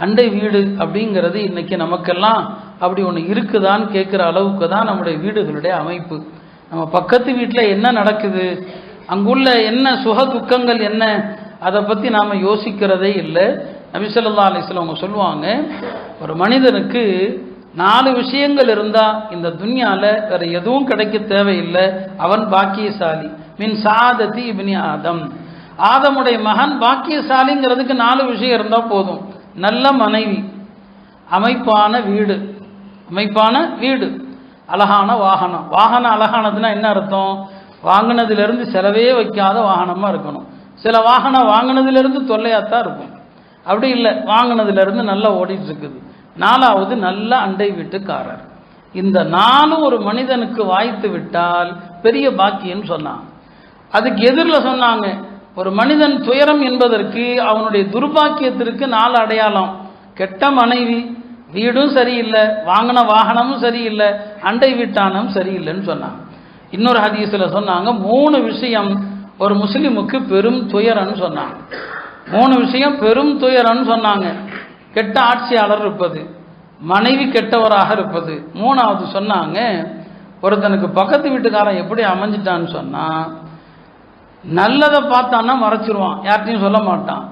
அண்டை வீடு அப்படிங்கிறது இன்னைக்கு நமக்கெல்லாம் அப்படி ஒன்று இருக்குதான்னு கேட்குற அளவுக்கு தான் நம்முடைய வீடுகளுடைய அமைப்பு. நம்ம பக்கத்து வீட்டில் என்ன நடக்குது, அங்குள்ள என்ன சுக துக்கங்கள் என்ன, அதை பற்றி நாம் யோசிக்கிறதே இல்லை. நபி ஸல்லல்லாஹு அலைஹி வஸல்லம் அவங்க சொல்லுவாங்க, ஒரு மனிதனுக்கு 4 விஷயங்கள் இருந்தால் இந்த துன்யாவில் வேறு எதுவும் கிடைக்க தேவையில்லை, அவன் பாக்கியசாலி. மின் சாதத்தி இப்னி ஆதம், ஆதமுடைய மகன் பாக்கியசாலிங்கிறதுக்கு 4 விஷயம் இருந்தால் போதும். நல்ல மனைவி, அமைப்பான வீடு, அழகான வாகனம். வாகனம் அழகானதுன்னா என்ன அர்த்தம்? வாங்கினதுலேருந்து செலவே வைக்காத வாகனமாக இருக்கணும். சில வாகனம் வாங்கினதுலேருந்து தொல்லையாத்தான் இருக்கும், அப்படி இல்லை, வாங்கினதுலேருந்து நல்லா ஓடிட்டு இருக்குது. 4வது நல்ல அண்டை வீட்டுக்காரர். இந்த 4 ஒரு மனிதனுக்கு வாய்த்து விட்டால் பெரிய பாக்கியம்னு சொன்னாங்க. அதுக்கு எதிரில் சொன்னாங்க, ஒரு மனிதன் துயரம் என்பதற்கு அவனுடைய துர்பாக்கியத்திற்கு 4 அடையாளம். கெட்ட மனைவி, வீடும் சரியில்லை, வாங்கின வாகனமும் சரியில்லை, அண்டை வீட்டானும் சரியில்லைன்னு சொன்னாங்க. இன்னொரு ஹதீஸில் சொன்னாங்க, 3 விஷயம் ஒரு முஸ்லிமுக்கு பெரும் துயரம்னு சொன்னாங்க. 3 விஷயம் பெரும் துயரம்னு சொன்னாங்க. கெட்ட ஆட்சியாளர் இருப்பது, மனைவி கெட்டவராக இருப்பது. 3வது சொன்னாங்க, ஒருத்தனுக்கு பக்கத்து வீட்டுக்காரன் எப்படி அமைஞ்சிட்டான்னு சொன்னால், நல்லதை பார்த்தான்னா மறைச்சிருவான், யார்கிட்டையும் சொல்ல மாட்டான்.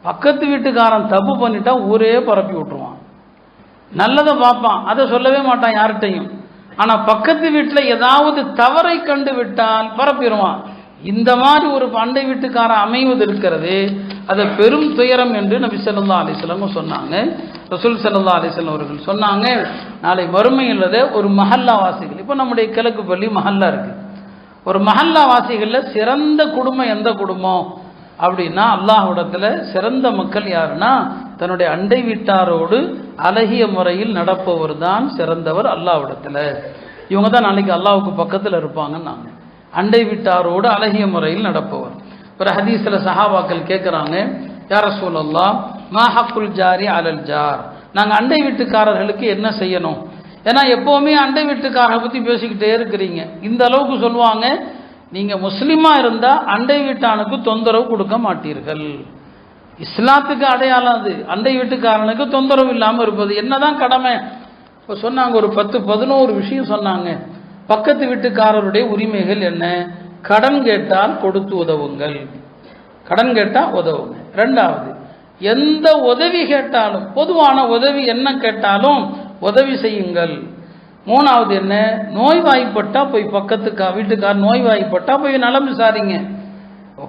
பக்கத்து வீட்டுக்காரன் தப்பு பண்ணிட்டா ஊரே பரப்பி விட்டுருவான். நல்லதை பார்ப்பான், அதை சொல்லவே மாட்டான் யார்கிட்டையும். ஆனால் பக்கத்து வீட்டில் ஏதாவது தவறை கண்டு விட்டால் பரப்பிடுவான். இந்த மாதிரி ஒரு அண்டை வீட்டுக்காரன் அமைவது இருக்கிறது, அதை பெரும் துயரம் என்று நபி ஸல்லல்லாஹு அலைஹி வஸல்லம் சொன்னாங்க. ரசூல் ஸல்லல்லாஹு அலைஹி வஸல்லம் அவர்கள் சொன்னாங்க, நாளை மறுமையில் ஒரு மஹல்லா வாசிகள், இப்போ நம்முடைய கிழக்கு பள்ளி மஹல்லா இருக்குது, ஒரு மஹல்லா வாசிகளில் சிறந்த குடும்பம் எந்த குடும்பம் அப்படின்னா, அல்லாஹ்விடத்தில் சிறந்த மக்கள் யாருன்னா தன்னுடைய அண்டை வீட்டாரோடு அழகிய முறையில் நடப்பவர் தான் சிறந்தவர் அல்லாஹ்விடத்தில். இவங்க தான் நாளைக்கு அல்லாஹ்வுக்கு பக்கத்தில் இருப்பாங்கன்னாங்க, அண்டை வீட்டாரோடு அழகிய முறையில் நடப்பவர். ஒரு ஹதீஸில் சஹாபாக்கள் கேட்குறாங்க, யா ரசூலல்லாஹ் மா ஹக்குல் ஜாரி அலல் ஜார், நாங்கள் அண்டை வீட்டுக்காரர்களுக்கு என்ன செய்யணும்? ஏன்னா எப்போவுமே அண்டை வீட்டுக்காரரை பற்றி பேசிக்கிட்டே இருக்கிறீங்க. இந்த அளவுக்கு சொல்லுவாங்க, நீங்கள் முஸ்லீமாக இருந்தால் அண்டை வீட்டானுக்கு தொந்தரவு கொடுக்க மாட்டீர்கள். இஸ்லாத்துக்கு அடையாளம் அது, அண்டை வீட்டுக்காரனுக்கு தொந்தரவு இல்லாமல் இருப்பது. என்னதான் கடமை? இப்போ சொன்னாங்க, ஒரு 10-11 விஷயம் சொன்னாங்க. பக்கத்து வீட்டுக்காரருடைய உரிமைகள் என்ன? கடன் கேட்டால் கொடுத்து உதவுங்கள், கடன் கேட்டால் உதவுங்க. 2வது, எந்த உதவி கேட்டாலும், பொதுவான உதவி என்ன கேட்டாலும் உதவி செய்யுங்கள். 3வது என்ன? நோய்வாய்ப்பட்டா போய் பக்கத்து வீட்டுக்காரர் நோய்வாய்ப்பட்டா போய் நலம் விசாரிங்க.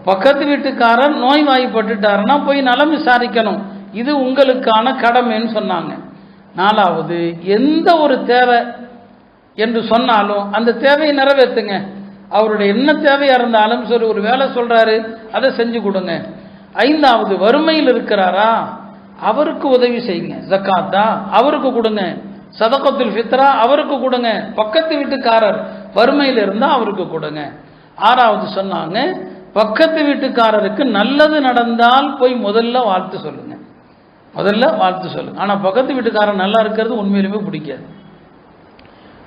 பக்கத்து வீட்டுக்காரர் நோய்வாய்ப்பட்டுட்டாருன்னா போய் நலம் விசாரிக்கணும், இது உங்களுக்கான கடமைன்னு சொன்னாங்க. 4வது, எந்த ஒரு தேவை என்று சொன்னாலும் அந்த தேவையை நிறைவேற்றுங்க. அவருடைய என்ன தேவையாக இருந்தாலும் சரி, ஒரு வேலை சொல்கிறாரு அதை செஞ்சு கொடுங்க. 5வது, வறுமையில் இருக்கிறாரா அவருக்கு உதவி செய்யுங்க, ஜக்காத்தா அவருக்கு கொடுங்க, சதகத்துல் ஃபித்ரா அவருக்கு கொடுங்க, பக்கத்து வீட்டுக்காரர் வறுமையில் இருந்தால் அவருக்கு கொடுங்க. 6வது சொன்னாங்க, பக்கத்து வீட்டுக்காரருக்கு நல்லது நடந்தால் போய் முதல்ல வாழ்த்து சொல்லுங்க, ஆனால் பக்கத்து வீட்டுக்காரர் நல்லா இருக்கிறது உண்மையிலுமே பிடிக்காது.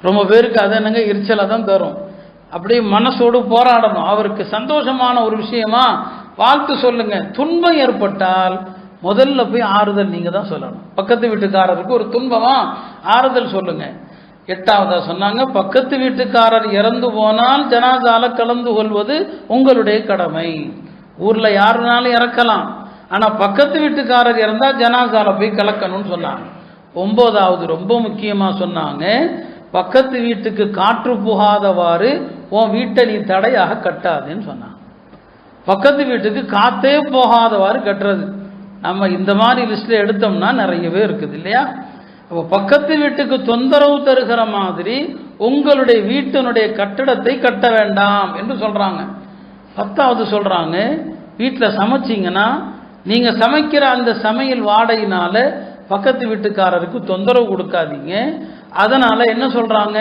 ரொம்ப பேருக்கு அது என்னங்க எரிச்சலாக தான் தரும். அப்படியே மனசோடு போராடணும். அவருக்கு சந்தோஷமான ஒரு விஷயமா வாழ்த்து சொல்லுங்க. துன்பம் ஏற்பட்டால் முதல்ல போய் ஆறுதல் நீங்கள் தான் சொல்லணும். பக்கத்து வீட்டுக்காரருக்கு ஒரு துன்பமா ஆறுதல் சொல்லுங்க. 8வதா சொன்னாங்க, பக்கத்து வீட்டுக்காரர் இறந்து போனால் ஜனாசால கலந்து கொள்வது உங்களுடைய கடமை. ஊரில் யாருனாலும் இறக்கலாம், ஆனால் பக்கத்து வீட்டுக்காரர் இறந்தால் ஜனாசால போய் கலக்கணும்னு சொன்னாங்க. 9வது ரொம்ப முக்கியமாக சொன்னாங்க, பக்கத்து வீட்டுக்கு காற்று புகாதவாறு உன் வீட்டை நீ தடையாக கட்டாதுன்னு சொன்னாங்க. பக்கத்து வீட்டுக்கு காற்றே போகாதவாறு கட்டுறது, நம்ம இந்த மாதிரி லிஸ்ட்டில் எடுத்தோம்னா நிறையவே இருக்குது இல்லையா? அப்போ பக்கத்து வீட்டுக்கு தொந்தரவு தருகிற மாதிரி உங்களுடைய வீட்டினுடைய கட்டடத்தை கட்ட வேண்டாம் என்று சொல்கிறாங்க. 10வது சொல்கிறாங்க, வீட்டில் சமைச்சிங்கன்னா நீங்கள் சமைக்கிற அந்த சமையல் வாடையினால் பக்கத்து வீட்டுக்காரருக்கு தொந்தரவு கொடுக்காதீங்க. அதனால் என்ன சொல்கிறாங்க,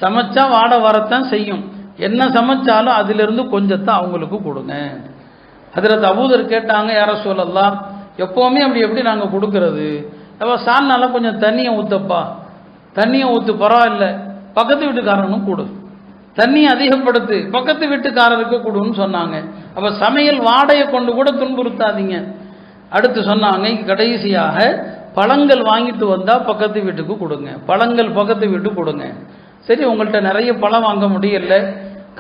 சமைச்சா வாடை வரத்தான் செய்யும், என்ன சமைச்சாலும் அதிலிருந்து கொஞ்சத்தை அவங்களுக்கு கொடுங்க. ஹஜ்ரத் அபூதர் கேட்டாங்க, யா ரசூலல்லாஹ் எப்போவுமே அப்படி எப்படி நாங்கள் கொடுக்கறது? அப்போ சால்னால கொஞ்சம் தண்ணியை ஊற்றப்பா, தண்ணியை ஊற்று, பரவாயில்ல, பக்கத்து வீட்டுக்காரனும் கொடு, தண்ணியை அதிகப்படுத்து, பக்கத்து வீட்டுக்காரருக்கு கொடுன்னு சொன்னாங்க. அப்போ சமையல் வாடையை கொண்டு கூட துன்புறுத்தாதீங்க. அடுத்து சொன்னாங்க, கடைசியாக பழங்கள் வாங்கிட்டு வந்தால் பக்கத்து வீட்டுக்கு கொடுங்க, பழங்கள் பக்கத்து வீட்டுக்கு கொடுங்க. சரி, உங்கள்கிட்ட நிறைய பழம் வாங்க முடியல,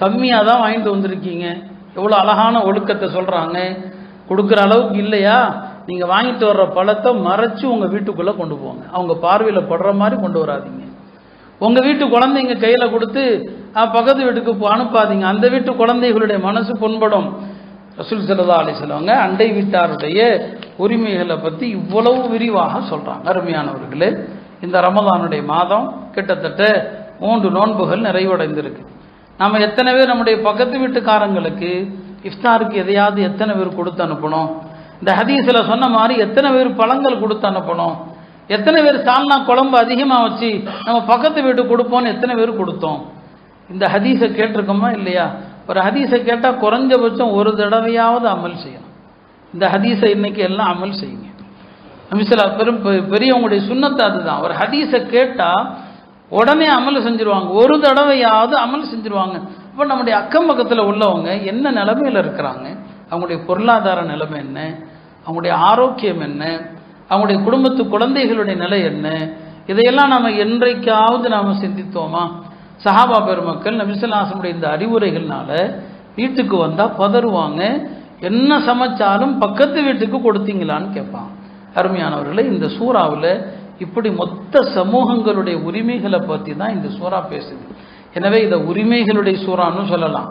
கம்மியாக தான் வாங்கிட்டு வந்திருக்கீங்க, எவ்வளோ அழகான ஒழுக்கத்தை சொல்கிறாங்க, கொடுக்குற அளவுக்கு இல்லையா, நீங்கள் வாங்கிட்டு வர்ற பழத்தை மறைச்சி உங்கள் வீட்டுக்குள்ளே கொண்டு போங்க, அவங்க பார்வையில் படுற மாதிரி கொண்டு வராதிங்க. உங்கள் வீட்டு குழந்தைங்க கையில் கொடுத்து பக்கத்து வீட்டுக்கு அனுப்பாதீங்க, அந்த வீட்டு குழந்தைகளுடைய மனசு புண்படும். ரசூல் ஸல்லல்லாஹு அலைஹி வஸல்லம் அண்டை வீட்டாருடைய உரிமைகளை பற்றி இவ்வளவு விரிவாக சொல்கிறாங்க. அருமையானவர்களே, இந்த ரமலானுடைய மாதம் கிட்டத்தட்ட 3 நோன்புகள் நிறைவடைந்திருக்கு. நம்ம எத்தனை பேர் நம்முடைய பக்கத்து வீட்டுக்காரங்களுக்கு இஃப்தாருக்கு எதையாவது எத்தனை பேர் கொடுத்து அனுப்பணும்? இந்த ஹதீஸில் சொன்ன மாதிரி எத்தனை பேர் பழங்கள் கொடுத்து அனுப்பணும்? எத்தனை பேர் சால்னா குழம்பு அதிகமாக வச்சு நம்ம பக்கத்து வீட்டுக்கு கொடுப்போம்னு எத்தனை பேர் கொடுத்தோம்? இந்த ஹதீஸை கேட்டிருக்கோமா இல்லையா? ஒரு ஹதீஸை கேட்டால் குறைஞ்சபட்சம் ஒரு தடவையாவது அமல் செய்யணும். இந்த ஹதீஸை இன்னைக்கு எல்லாம் அமல் செய்யுங்க. நபிஸல்லா பெரியவங்களுடைய சுன்னத்து அதுதான். ஒரு ஹதீஸை கேட்டால் உடனே அமல் செஞ்சிருவாங்க, ஒரு தடவையாவது அமல் செஞ்சிருவாங்க. இப்போ நம்முடைய அக்கம் பக்கத்தில் உள்ளவங்க என்ன நிலைமையில் இருக்கிறாங்க, அவங்களுடைய பொருளாதார நிலைமை என்ன, அவங்களுடைய ஆரோக்கியம் என்ன, அவங்களுடைய குடும்பத்து குழந்தைகளுடைய நிலை என்ன, இதையெல்லாம் நாம் என்றைக்காவது நாம் சிந்தித்தோமா? சஹாபா பெருமக்கள் நபி ஸல்லல்லாஹு அலைஹி வஸல்லம் இந்த அறிவுரைகள்னால வீட்டுக்கு வந்தால் பதறுவாங்க, என்ன சமைச்சாலும் பக்கத்து வீட்டுக்கு கொடுத்தீங்களான்னு கேட்பாங்க. அருமையானவர்களே, இந்த சூறாவில் இப்படி மொத்த சமூகங்களுடைய உரிமைகளை பற்றி தான் இந்த சூறா பேசுது. எனவே இதை உரிமைகளுடைய சூறான்னு சொல்லலாம்,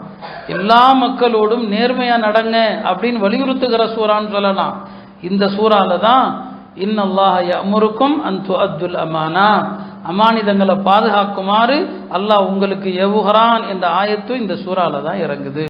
எல்லா மக்களோடும் நேர்மையாக நடங்க அப்படின்னு வலியுறுத்துகிற சூறான்னு சொல்லலாம். இந்த சூறால தான் இன்னல்லாஹ யஅமுருக்கும் அன் துஅத்துல் அமானா, அமானிதங்களை பாதுகாக்குமாறு அல்லாஹ் உங்களுக்கு ஏவுகிறான் என்ற ஆயத்து இந்த சூறால தான் இறங்குது.